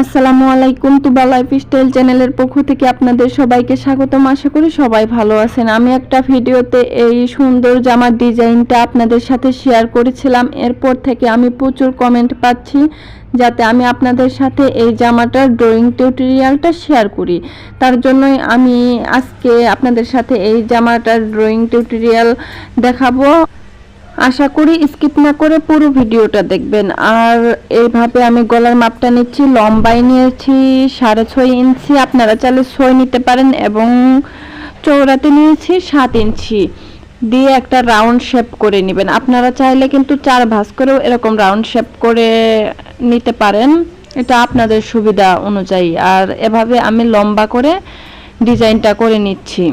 আসসালামু আলাইকুম। তুবা লাইফস্টাইল চ্যানেলের পক্ষ থেকে আপনাদের সবাইকে স্বাগতম। আশা করি সবাই ভালো আছেন। আমি একটা ভিডিওতে এই সুন্দর জামার ডিজাইনটা আপনাদের সাথে শেয়ার করেছিলাম। এরপর থেকে আমি প্রচুর কমেন্ট পাচ্ছি যাতে আমি আপনাদের সাথে এই জামাটার ড্রয়িং টিউটোরিয়ালটা শেয়ার করি। তার জন্যই আমি আজকে আপনাদের সাথে এই জামাটার ড্রয়িং টিউটোরিয়াল দেখাবো। আশা করি স্কিপ না করে পুরো ভিডিওটা দেখবেন। আর এইভাবে আমি গলার মাপটা নিচ্ছি, লম্বাই নিয়েছি 6.5 ইঞ্চি, আপনারা চাইলে 6 নিতে পারেন, এবং চওড়াতে নিয়েছি 7 ইঞ্চি দিয়ে একটা রাউন্ড শেপ করে নেবেন। আপনারা চাইলে কিন্তু 4 ভাঁজ করেও এরকম রাউন্ড শেপ করে নিতে পারেন, এটা আপনাদের সুবিধা অনুযায়ী। আর এভাবে আমি লম্বা করে ডিজাইনটা করে নিচ্ছি।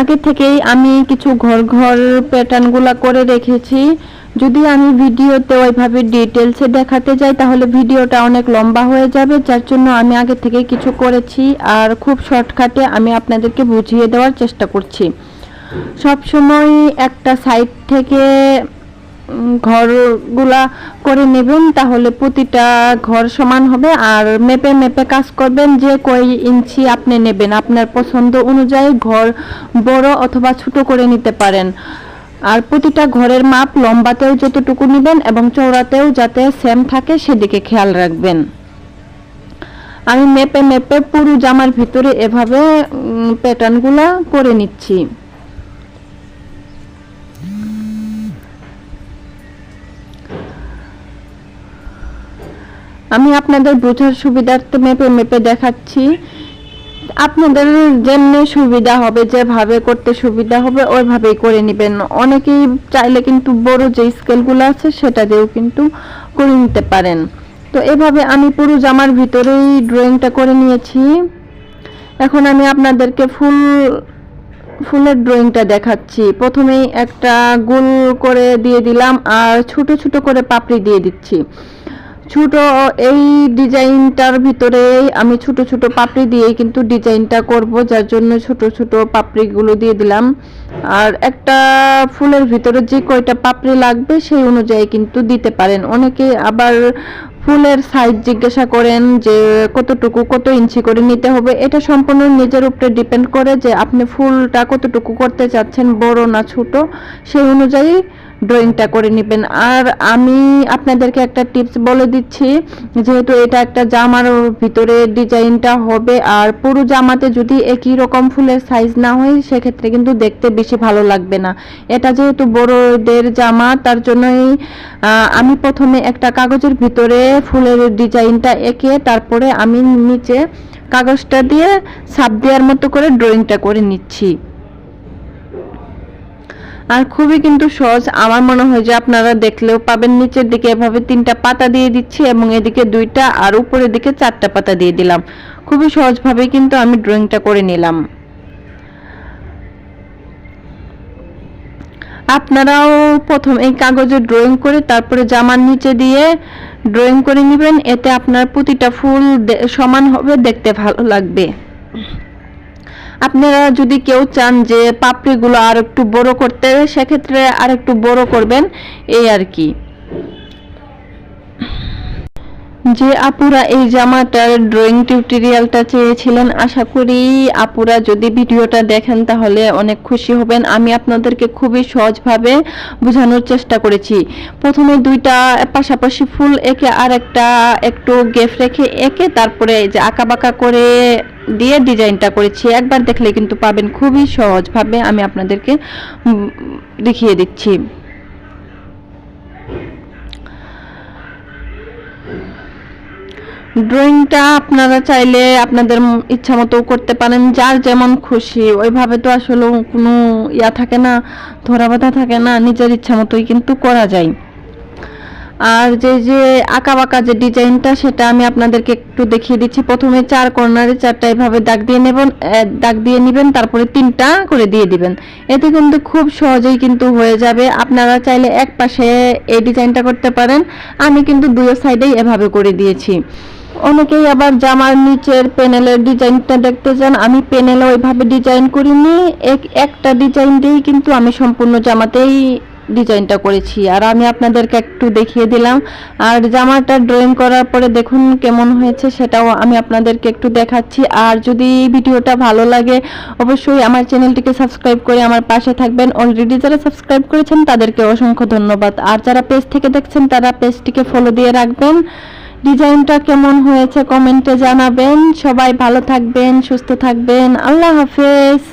আগে থেকেই আমি কিছু ঘর ঘর প্যাটার্নগুলো করে রেখেছি। যদি আমি ভিডিওতে ওইভাবে ডিটেলসে দেখাতে যাই তাহলে ভিডিওটা অনেক লম্বা হয়ে যাবে, যার জন্য আমি আগে থেকে কিছু করেছি আর খুব শর্টকাটে আমি আপনাদেরকে বুঝিয়ে দেওয়ার চেষ্টা করছি। সব সময় একটা সাইড থেকে ঘরগুলা করে নেবেন, তাহলে প্রতিটা ঘর সমান হবে। আর মেপে মেপে কাজ করবেন, যে কয় ইঞ্চি আপনি নেবেন আপনার পছন্দ অনুযায়ী ঘর বড় অথবা ছোট করে নিতে পারেন। আর প্রতিটা ঘরের মাপ লম্বাতেও যতটুকু নেবেন এবং চওড়াতেও যাতে সেম থাকে সেদিকে খেয়াল রাখবেন। আমি মেপে মেপে পুরো জামার ভিতরে এভাবে প্যাটার্নগুলা করে নিচ্ছি। আমি আপনাদের বোঝার সুবিধার্থে মেপে মেপে দেখাচ্ছি। আপনাদের যেমনি সুবিধা হবে, যেভাবে করতে সুবিধা হবে ওইভাবেই করে নেবেন। অনেকেই চাইলে কিন্তু বড় যে স্কেলগুলো আছে সেটা দিয়েও কিন্তু করে নিতে পারেন। তো এভাবে আমি পুরো জামার ভিতরেই ড্রয়িংটা করে নিয়েছি। এখন আমি আপনাদেরকে ফুলের ড্রয়িংটা দেখাচ্ছি। প্রথমেই একটা গোল করে দিয়ে দিলাম আর ছোট ছোট করে পাপড়ি দিয়ে দিচ্ছি। ছোট এই ডিজাইনটার ভিতরে আমি ছোট ছোট পাপড়ি দিয়ে কিন্তু ডিজাইনটা করব, যার জন্য ছোট ছোট পাপড়িগুলো দিয়ে দিলাম। আর একটা ফুলের ভিতরে যে কয়টা পাপড়ি লাগবে সেই অনুযায়ী কিন্তু দিতে পারেন। অনেকে আবার ফুলের সাইজ জিজ্ঞাসা করেন যে কতটুকু কত ইঞ্চি করে নিতে হবে। এটা সম্পূর্ণ নিজের উপরে ডিপেন্ড করে যে আপনি ফুলটা কতটুকু করতে চাচ্ছেন, বড় না ছোট, সেই অনুযায়ী ড্রয়িংটা করে নেবেন। আর আমি আপনাদেরকে একটা টিপস বলে দিচ্ছি, যেহেতু এটা একটা জামার ভিতরে ডিজাইনটা হবে আর পুরো জামাতে যদি একই রকম ফুলের সাইজ না হয় সেক্ষেত্রে কিন্তু দেখতে বেশি ভালো লাগবে না। এটা যেহেতু বড়দের জামা, তার জন্যই আমি প্রথমে একটা কাগজের ভিতরে ফুলের ডিজাইনটা এঁকে তারপরে আমি নিচে কাগজটা দিয়ে ছাপ দেওয়ার মতো করে ড্রয়িংটা করে নিচ্ছি। আর খুবই কিন্তু সহজ, আমার মনে হয় যে আপনারা দেখলেও পাবেন। নিচের দিকে এভাবে 3টা পাতা দিয়ে দিচ্ছি এবং এদিকে 2টা আর উপরের দিকে 4টা পাতা দিয়ে দিলাম। খুবই সহজভাবে কিন্তু আমি ড্রয়িংটা করে নিলাম। আপনারাও প্রথম এই কাগজে ড্রয়িং করে তারপরে জামার নিচে দিয়ে ড্রয়িং করে নেবেন, এতে আপনার প্রতিটা ফুল সমান হবে, দেখতে ভালো লাগবে। আপনারা যদি কেউ চান যে পাপড়িগুলো আর একটু বড় করতে, সেক্ষেত্রে আর একটু বড় করবেন, এই আর কি। যে আপুরা এই জামাটার ড্রয়িং টিউটোরিয়ালটা চেয়েছিলেন, আশা করি আপুরা যদি ভিডিওটা দেখেন তাহলে অনেক খুশি হবেন। আমি আপনাদেরকে খুবই সহজভাবে বোঝানোর চেষ্টা করেছি। প্রথমে 2টা পাশাপাশি ফুল এঁকে আর একটা একটু গ্যাপ রেখে এঁকে তারপরে যে আঁকাবাঁকা করে দিয়ে ডিজাইনটা করেছি। একবার দেখলে কিন্তু পাবেন, খুবই সহজভাবে আমি আপনাদেরকে দেখিয়ে দিচ্ছি। ড্রয়িংটা আপনারা চাইলে আপনাদের ইচ্ছা মতো করতে পারেন, যার যেমন খুশি। ওইভাবে তো আসলে কোনো থাকে না, ধরা বাঁধা থাকে না, নিজের ইচ্ছা মতোই কিন্তু করা যায়। আর যে আঁকা বাঁকা যে ডিজাইনটা সেটা আমি আপনাদেরকে একটু দেখিয়ে দিচ্ছি। প্রথমে 4 কর্নারে 4টা এভাবে দাগ দিয়ে নেবেন, তারপরে 3টা করে দিয়ে দিবেন। এতে কিন্তু খুব সহজেই কিন্তু হয়ে যাবে। আপনারা চাইলে এক পাশে এই ডিজাইনটা করতে পারেন, আমি কিন্তু 2 সাইডেই এভাবে করে দিয়েছি। অনেকেই আবার জামার নিচের প্যানেলের ডিজাইনটা দেখতে চান, আমি প্যানেলে ওইভাবে ডিজাইন করিনি, একটা ডিজাইন দিয়েই কিন্তু আমি সম্পূর্ণ জামাতেই ডিজাইনটা করেছি, আর আমি আপনাদেরকে একটু দেখিয়ে দিলাম। আর জামাটা ড্রয়িং করার পরে দেখুন কেমন হয়েছে সেটাও আমি আপনাদেরকে একটু দেখাচ্ছি। আর যদি ভিডিওটা ভালো লাগে অবশ্যই আমার চ্যানেলটিকে সাবস্ক্রাইব করে আমার পাশে থাকবেন। অলরেডি যারা সাবস্ক্রাইব করেছেন তাদেরকে অসংখ্য ধন্যবাদ, আর যারা পেজ থেকে দেখছেন তারা পেজটিকে ফলো দিয়ে রাখবেন। ডিজাইনটা কেমন হয়েছে কমেন্টে জানাবেন। সবাই ভালো থাকবেন, সুস্থ থাকবেন। আল্লাহ হাফেজ।